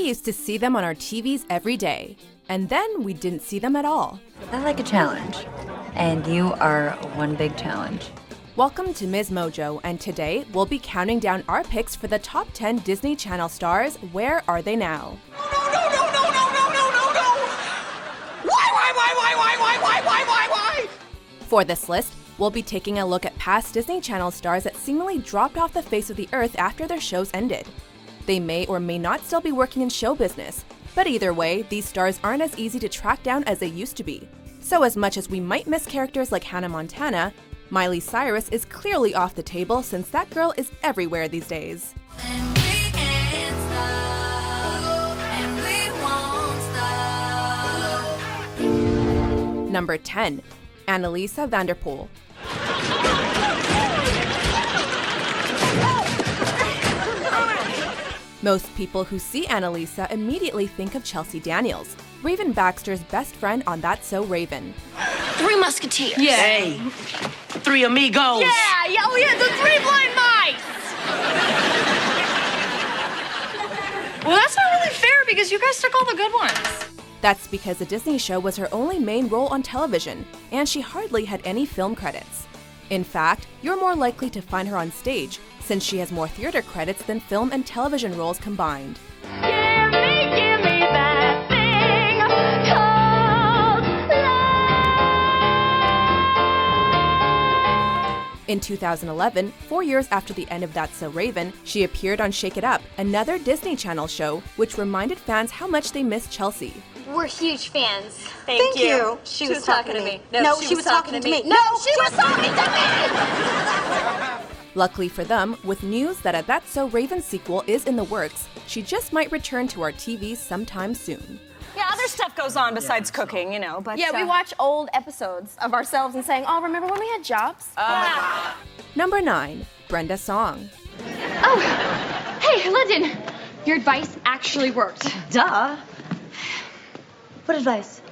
We used to see them on our TVs every day, and then we didn't see them at all. I like a challenge, and you are one big challenge. Welcome to MsMojo, and today we'll be counting down our picks for the top 10 Disney Channel stars. Where are they now? No! Why? For this list, we'll be taking a look at past Disney Channel stars that seemingly dropped off the face of the earth after their shows ended. They may or may not still be working in show business, but either way, these stars aren't as easy to track down as they used to be. So as much as we might miss characters like Hannah Montana, Miley Cyrus is clearly off the table since that girl is everywhere these days. Number 10. Anneliese Vanderpool. Most people who see Anneliese immediately think of Chelsea Daniels, Raven Baxter's best friend on That's So Raven. Three Musketeers. Yeah. Hey, three amigos. Yeah, the three blind mice. Well, that's not really fair because you guys took all the good ones. That's because the Disney show was her only main role on television, and she hardly had any film credits. In fact, you're more likely to find her on stage, since she has more theater credits than film and television roles combined. Give me that thing called love. In 2011, 4 years after the end of That's So Raven, she appeared on Shake It Up, another Disney Channel show, which reminded fans how much they missed Chelsea. We're huge fans. Thank you. She was talking to me. No, she was talking to me. No, she was talking to me! Luckily for them, with news that a That's So Raven sequel is in the works, she just might return to our TVs sometime soon. Yeah, other stuff goes on besides cooking, you know, but... Yeah, we watch old episodes of ourselves and saying, oh, remember when we had jobs? Number 9. Brenda Song. Oh, hey, London. Your advice actually worked. Duh. What advice?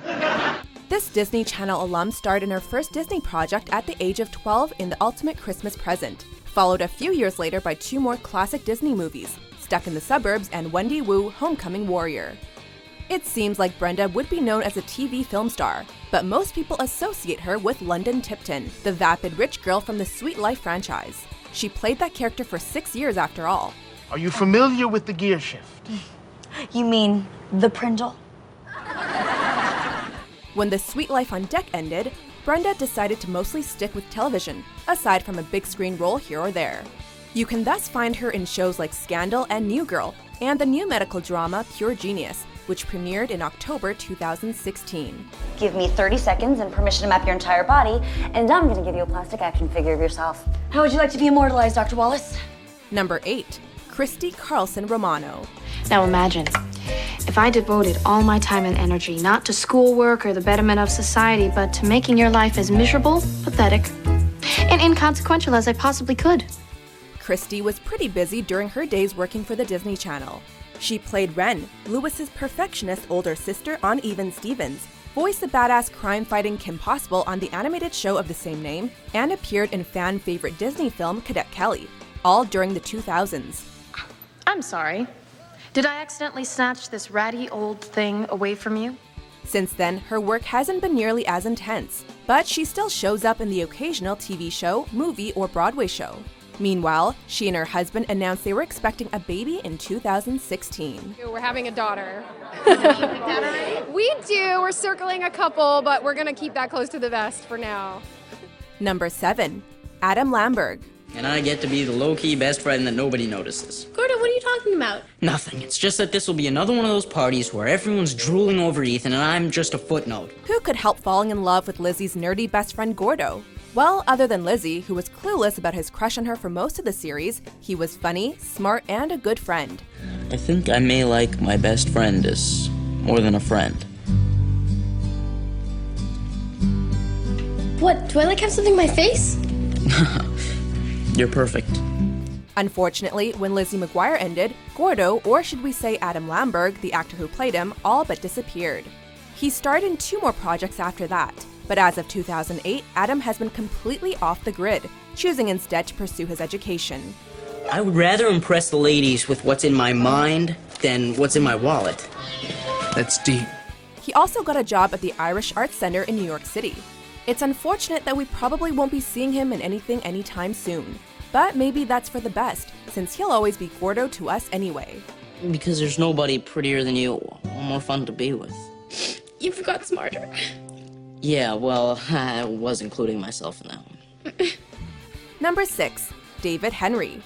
This Disney Channel alum starred in her first Disney project at the age of 12 in The Ultimate Christmas Present, followed a few years later by 2 more classic Disney movies, Stuck in the Suburbs and Wendy Wu, Homecoming Warrior. It seems like Brenda would be known as a TV film star, but most people associate her with London Tipton, the vapid rich girl from the Sweet Life franchise. She played that character for 6 years after all. Are you familiar with the gear shift? You mean the Prindle? When the Sweet Life on Deck ended, Brenda decided to mostly stick with television, aside from a big screen role here or there. You can thus find her in shows like Scandal and New Girl, and the new medical drama Pure Genius, which premiered in October 2016. Give me 30 seconds and permission to map your entire body, and I'm gonna give you a plastic action figure of yourself. How would you like to be immortalized, Dr. Wallace? Number 8. Christy Carlson Romano. Now imagine, if I devoted all my time and energy not to schoolwork or the betterment of society, but to making your life as miserable, pathetic, and inconsequential as I possibly could. Christy was pretty busy during her days working for the Disney Channel. She played Ren, Louis's perfectionist older sister on Even Stevens, voiced the badass crime-fighting Kim Possible on the animated show of the same name, and appeared in fan-favorite Disney film Cadet Kelly, all during the 2000s. I'm sorry. Did I accidentally snatch this ratty old thing away from you? Since then, her work hasn't been nearly as intense, but she still shows up in the occasional TV show, movie, or Broadway show. Meanwhile, she and her husband announced they were expecting a baby in 2016. We're having a daughter. We do. We're circling a couple, but we're going to keep that close to the vest for now. Number 7. Adam Lamberg. And I get to be the low-key best friend that nobody notices. Gordo, what are you talking about? Nothing. It's just that this will be another one of those parties where everyone's drooling over Ethan and I'm just a footnote. Who could help falling in love with Lizzie's nerdy best friend Gordo? Well, other than Lizzie, who was clueless about his crush on her for most of the series, he was funny, smart, and a good friend. I think I may like my best friend as more than a friend. What, do I have something in my face? You're perfect. Unfortunately, when Lizzie McGuire ended, Gordo, or should we say Adam Lamberg, the actor who played him, all but disappeared. He starred in 2 more projects after that, but as of 2008, Adam has been completely off the grid, choosing instead to pursue his education. I would rather impress the ladies with what's in my mind than what's in my wallet. That's deep. He also got a job at the Irish Arts Center in New York City. It's unfortunate that we probably won't be seeing him in anything anytime soon. But maybe that's for the best, since he'll always be Gordo to us anyway. Because there's nobody prettier than you or more fun to be with. You forgot smarter. Yeah, well, I was including myself in that one. Number 6, David Henrie.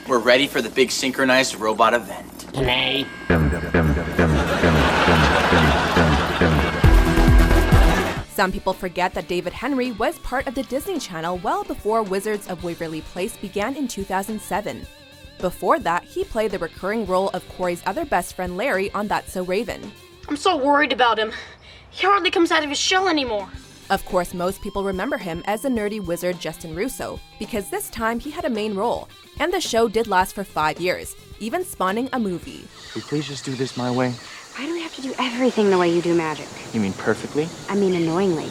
We're ready for the big synchronized robot event. Play. Some people forget that David Henrie was part of the Disney Channel well before Wizards of Waverly Place began in 2007. Before that, he played the recurring role of Corey's other best friend Larry on That's So Raven. I'm so worried about him. He hardly comes out of his shell anymore. Of course, most people remember him as the nerdy wizard Justin Russo, because this time he had a main role, and the show did last for 5 years, even spawning a movie. Can we please just do this my way? Why do we have to do everything the way you do magic? You mean perfectly? I mean annoyingly.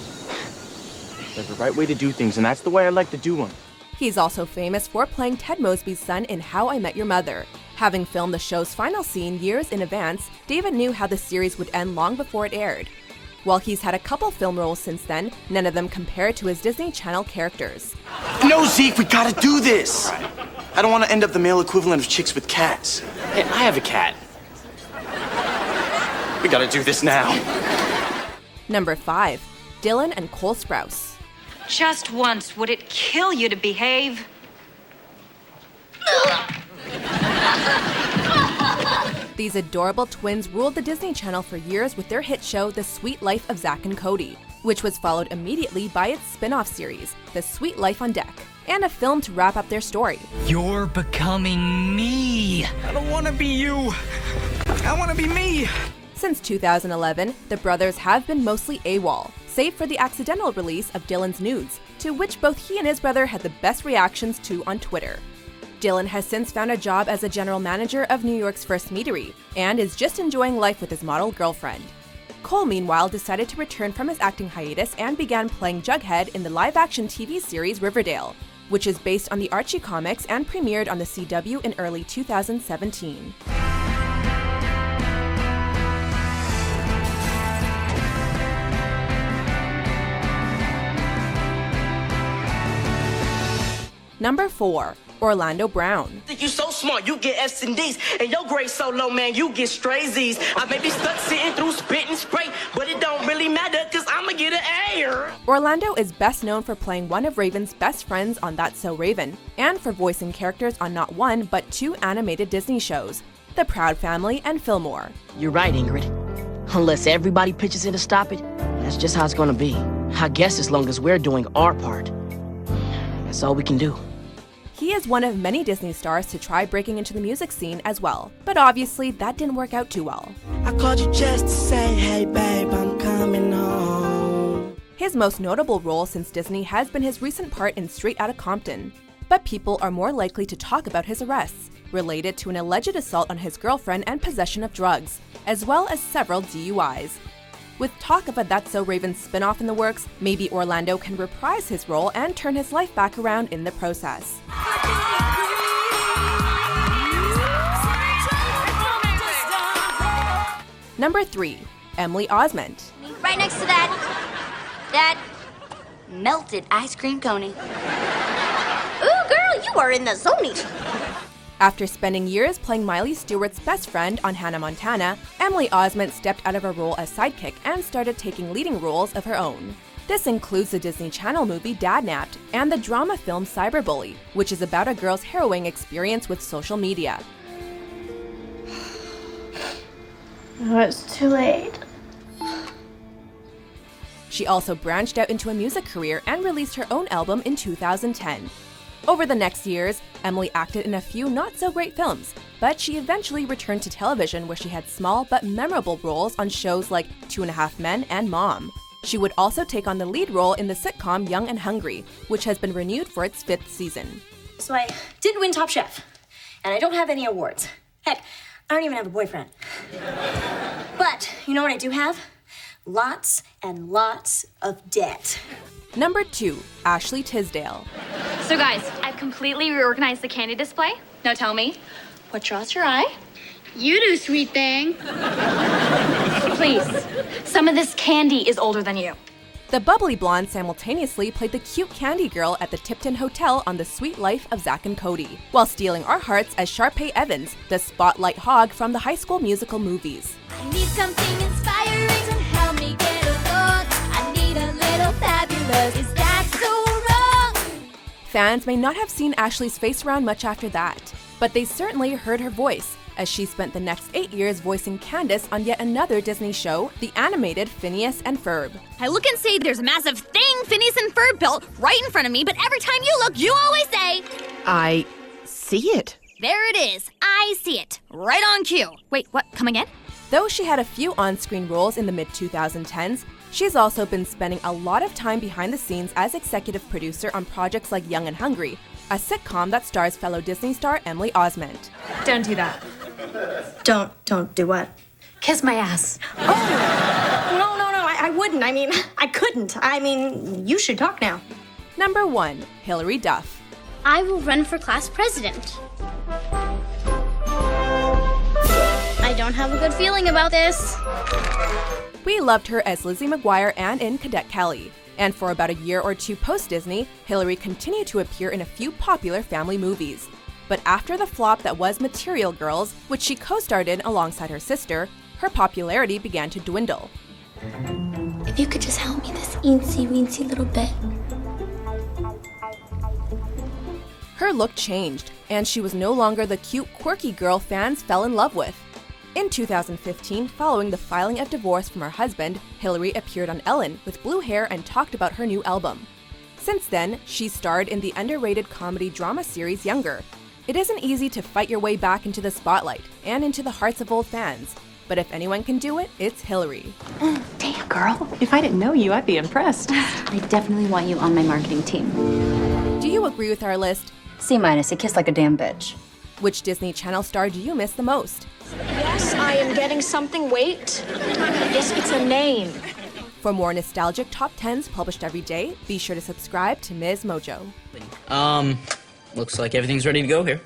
There's a right way to do things, and that's the way I like to do them. He's also famous for playing Ted Mosby's son in How I Met Your Mother. Having filmed the show's final scene years in advance, David knew how the series would end long before it aired. While he's had a couple film roles since then, none of them compare to his Disney Channel characters. No, Zeke, we gotta do this! I don't want to end up the male equivalent of chicks with cats. Hey, I have a cat. We gotta do this now. Number 5, Dylan and Cole Sprouse. Just once, would it kill you to behave? These adorable twins ruled the Disney Channel for years with their hit show The Sweet Life of Zack and Cody, which was followed immediately by its spin-off series, The Sweet Life on Deck, and a film to wrap up their story. You're becoming me. I don't want to be you. I want to be me. Since 2011, the brothers have been mostly AWOL, save for the accidental release of Dylan's nudes, to which both he and his brother had the best reactions to on Twitter. Dylan has since found a job as a general manager of New York's First Meadery, and is just enjoying life with his model girlfriend. Cole, meanwhile, decided to return from his acting hiatus and began playing Jughead in the live-action TV series Riverdale, which is based on the Archie comics and premiered on the CW in early 2017. Number 4, Orlando Brown. Think you so smart, you get F's and D's, and your grade so low, man, you get stray Z's. I may be stuck sitting through spit and spray, but it don't really matter, cause I'ma get an A. Orlando is best known for playing one of Raven's best friends on That's So Raven, and for voicing characters on not one, but 2 animated Disney shows, The Proud Family and Fillmore. You're right, Ingrid. Unless everybody pitches in to stop it, that's just how it's gonna be. I guess as long as we're doing our part, that's all we can do. He is one of many Disney stars to try breaking into the music scene as well, but obviously that didn't work out too well. I called you just to say, hey babe, I'm coming home. His most notable role since Disney has been his recent part in Straight Outta Compton, but people are more likely to talk about his arrests, related to an alleged assault on his girlfriend and possession of drugs, as well as several DUIs. With talk of a That's So Raven spin-off in the works, maybe Orlando can reprise his role and turn his life back around in the process. Number 3, Emily Osment. Right next to that melted ice cream coney. Ooh, girl, you are in the zone. After spending years playing Miley Stewart's best friend on Hannah Montana, Emily Osment stepped out of her role as sidekick and started taking leading roles of her own. This includes the Disney Channel movie Dadnapped and the drama film Cyberbully, which is about a girl's harrowing experience with social media. Oh, it's too late. She also branched out into a music career and released her own album in 2010. Over the next years, Emily acted in a few not-so-great films, but she eventually returned to television where she had small but memorable roles on shows like 2.5 Men and Mom. She would also take on the lead role in the sitcom Young and Hungry, which has been renewed for its 5th season. So I didn't win Top Chef, and I don't have any awards. Heck, I don't even have a boyfriend. But you know what I do have? Lots and lots of debt. Number 2, Ashley Tisdale. So guys, I've completely reorganized the candy display. Now tell me, what draws your eye? You do, sweet thing. Please, some of this candy is older than you. The bubbly blonde simultaneously played the cute candy girl at the Tipton Hotel on The Sweet Life of Zack and Cody, while stealing our hearts as Sharpay Evans, the spotlight hog from the High School Musical movies. I need something inspiring to help me get along. I need a little fabulous. Is that so wrong? Fans may not have seen Ashley's face around much after that, but they certainly heard her voice, as she spent the next 8 years voicing Candace on yet another Disney show, the animated Phineas and Ferb. I look and say there's a massive thing Phineas and Ferb built right in front of me, but every time you look, you always say, I see it. there it is. I see it. Right on cue. Wait, what? Come again? Though she had a few on-screen roles in the mid-2010s, she's also been spending a lot of time behind the scenes as executive producer on projects like Young and Hungry, a sitcom that stars fellow Disney star Emily Osment. Don't do that. Don't do what? Kiss my ass. No, I wouldn't. I mean, I couldn't. I mean, you should talk now. Number 1, Hilary Duff. I will run for class president. I don't have a good feeling about this. We loved her as Lizzie McGuire and in Cadet Kelly. And for about a year or two post-Disney, Hilary continued to appear in a few popular family movies. But after the flop that was Material Girls, which she co-starred in alongside her sister, her popularity began to dwindle. If you could just help me this eensy-weensy little bit. Her look changed, and she was no longer the cute, quirky girl fans fell in love with. In 2015, following the filing of divorce from her husband, Hilary appeared on Ellen with blue hair and talked about her new album. Since then, she starred in the underrated comedy drama series Younger. It isn't easy to fight your way back into the spotlight and into the hearts of old fans, but if anyone can do it, it's Hilary. Damn, girl. If I didn't know you, I'd be impressed. I definitely want you on my marketing team. Do you agree with our list? C-, a kiss like a damn bitch. Which Disney Channel star do you miss the most? Yes, I am getting something. Wait. Yes, it's a name. For more nostalgic top 10s published every day, be sure to subscribe to MsMojo. Looks like everything's ready to go here.